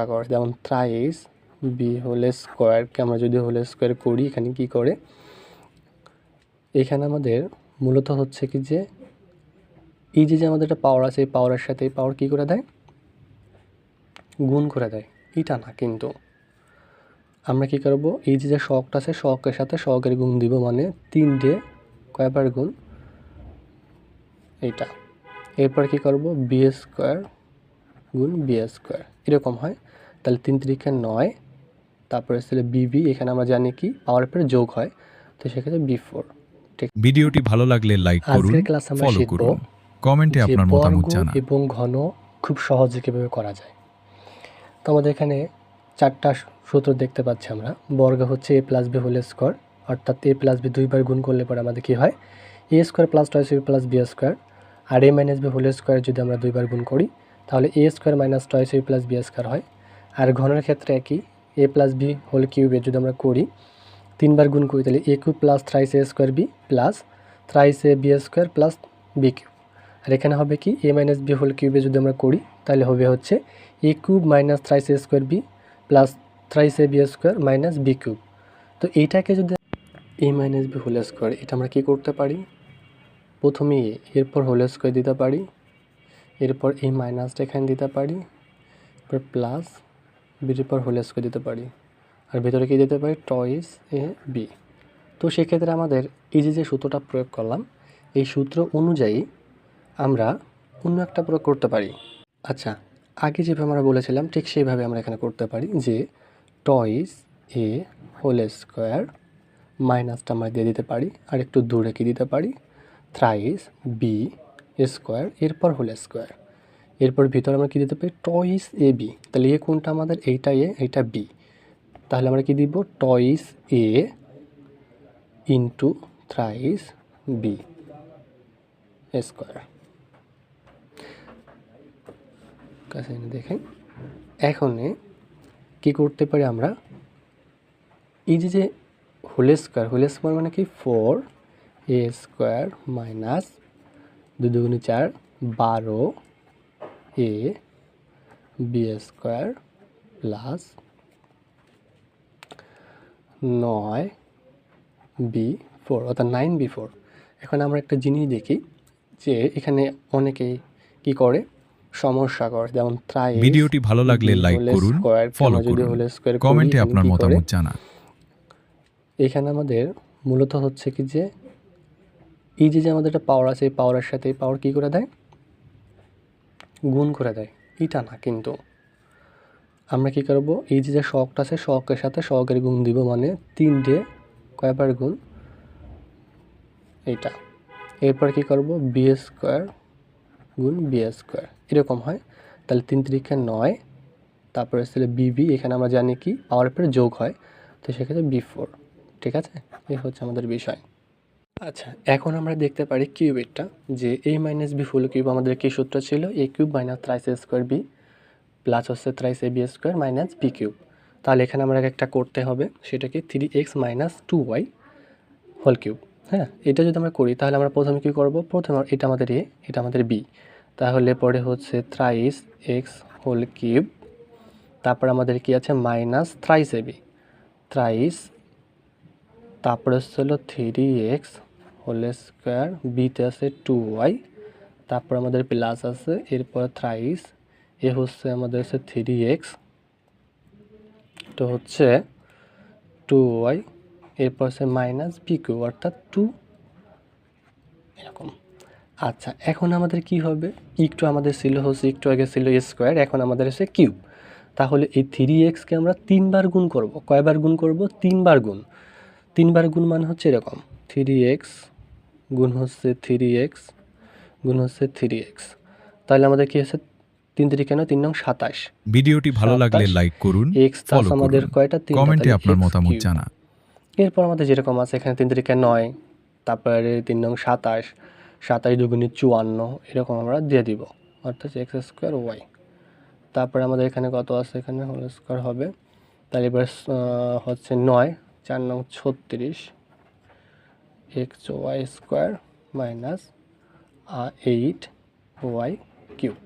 করে, যেমন thrice B whole স্কোয়ারকে আমরা যদি হোল স্কোয়ার করি, এখানে কি করে, এখানে আমাদের মূলত হচ্ছে কি যে এই যে আমাদের একটা পাওয়ার আছে, এই পাওয়ারের সাথে এই পাওয়ার কী করে দেয়, গুণ করে দেয়। এটা না, কিন্তু আমরা কি করব, এই যে শখটা আছে শখের সাথে শখের গুণ দিব, মানে 3 কয়বার গুণ এইটা। এরপর কি করব, বি স্কোয়ার গুণ বি স্কোয়ার, এরকম হয়। তাহলে 3 3 9, তারপরে ছিল বিবি, এখানে আমরা জানি কি পাওয়ার পরে যোগ হয়, তো সেক্ষেত্রে বি4। ঠিক, ভিডিওটি ভালো লাগলে লাইক করুন, আজকের ক্লাস আমরা ফলো শিখব করুন, কমেন্টে যে আপনার মতামত বর্গ জানান। এবং ঘন খুব সহজে কীভাবে করা যায়। তো আমাদের এখানে 4টা সূত্র দেখতে পাচ্ছি আমরা। বর্গ হচ্ছে এ প্লাস বি হোল স্কোয়ার, অর্থাৎ এ প্লাস বি 2বার গুণ করলে পরে আমাদের কী হয়, a square plus twice b plus b square. আর a minus b whole square যদি আমরা 2বার গুণ করি তাহলে a square minus twice b plus b square হয়। আর ঘনের ক্ষেত্রে একই, এ প্লাস বি হোল কিউবে যদি আমরা করি 3বার গুণ করি তাহলে a cube plus thrice a square b plus thrice a b square plus b cube. আর এখানে হবে কি, এ মাইনাস বি হোল কিউবে যদি আমরা করি তাহলে হবে হচ্ছে a cube minus thrice a square b plus thrice a b square minus b cube. তো এইটাকে যদি a minus b whole square, এটা আমরা কী করতে পারি, প্রথমে এ, এরপর হোল স্কোয়ার দিতে পারি, এরপর এই মাইনাসটা এখানে দিতে পারি, এরপর প্লাস বির পর হোল স্কোয়ার দিতে পারি, আর ভেতরে কী দিতে পারি, টয়েস এ বি। তো সেক্ষেত্রে আমাদের এই যে সূত্রটা প্রয়োগ করলাম, এই সূত্র অনুযায়ী আমরা অন্য একটা প্রয়োগ করতে পারি। আচ্ছা, আগে যেভাবে আমরা বলেছিলাম ঠিক সেইভাবে আমরা এখানে করতে পারি, যে টয়েস এ হোল স্কোয়ার মাইনাসটা আমরা দিয়ে দিতে পারি, আর একটু দূরে কি দিতে পারি, থ্রাইস বি স্কোয়ার, এরপর হোল স্কোয়ার, এরপর ভিতরে আমরা কী দিতে পারি, টয়েস এ বি। তাহলে এ কোনটা আমাদের, এইটা এ এইটা বি, তাহলে আমরা কি দিব, টয়েস এ ইন্টু থ্রাইস বি স্কোয়ার। কাছে দেখেন, এখন কী করতে পারি আমরা, এই যে হোল স্কোয়ার মানে কি, 4 এ স্কোয়ার মাইনাস 2 2 4 12 এ বি স্কোয়ার প্লাস 9 বি4, অর্থাৎ 9b4। এখন আমরা একটা জিনিস দেখি যে এখানে অনেকেই কি করে, সমস্যা করে, যেমন ভিডিওটি ভালো লাগলে লাইক করুন, ফলো করুন, কমেন্টে আপনার মতামত জানান। এখানে আমাদের মূলত হচ্ছে কি যে এই যে আমাদের একটা পাওয়ার আছে, এই পাওয়ারের সাথে এই পাওয়ার কী করে দেয়, গুণ করে দেয়। এটা না, কিন্তু আমরা কি করব, এই যে শখটা আছে শখের সাথে শখের গুণ দিব, মানে 3 কয়বার গুণ এইটা। এরপর কি করব, বি স্কোয়ার গুণ বি স্কোয়ার, এরকম হয়। তাহলে 3 3 9, তারপরে ছিল বিবি, এখানে আমরা জানি কি পাওয়ার পরে যোগ হয়, তো সেক্ষেত্রে বি4। ঠিক আছে, এই হচ্ছে আমাদের বিষয়। আচ্ছা, এখন আমরা দেখতে পারি কিউবেরটা, যে a minus b whole cube আমাদের কী সূত্র ছিল, a cube minus thrice a square b plus হচ্ছে thrice a b square minus b cube. তাহলে এখানে আমরা একটা করতে হবে, সেটা কি 3x minus 2y whole cube. হ্যাঁ, এটা যদি আমরা করি তাহলে আমরা প্রথমে কী করব, প্রথমে এটা আমাদের এ, এটা আমাদের বি, তাহলে পরে হচ্ছে থ্রাইস এক্স হোল কিউব, তারপর আমাদের কি আছে minus thrice a B, thrice, তারপরে হলো 3x হোল স্কোয়ার, বিতে আছে 2y, তারপর আমাদের প্লাস আছে, এরপর থ্রাইস, এ হচ্ছে আমাদের হচ্ছে 3x, তো হচ্ছে 2y, এরপর হচ্ছে মাইনাস বি কিউব, অর্থাৎ 2 এরকম। আচ্ছা, এখন আমাদের কি হবে, একটু আমাদের ছিল হচ্ছে, একটু আগে ছিল স্কোয়ার, এখন আমাদের হচ্ছে কিউব। তাহলে এই 3xকে আমরা 3বার গুণ করব। কয়বার গুণ করব, 3বার গুণ। 3বার গুণ মানে হচ্ছে এরকম, 3x গুণ হচ্ছে 3x গুণ হচ্ছে 3x। তাহলে আমাদের কি হচ্ছে, 3 3 3 9 27। ভিডিওটি ভালো লাগলে লাইক করুন, ফলো আমাদের করুন, কয়টা, 3টা, কমেন্টে তাহলে আপনার x মতামত কিউব। জানান। এরপর আমাদের যেরকম আছে এখানে 3 3 9, তারপরে 3 9 27, 27 দুগুণে 54, এরকম আমরা দিয়ে দিব, অর্থাৎ এক্স স্কোয়ার ওয়াই। তারপরে আমাদের এখানে কত আছে, এখানে হোল স্কোয়ার হবে, তাহলে এবার হচ্ছে 9 4 9 36 X Y square minus 8 Y cube.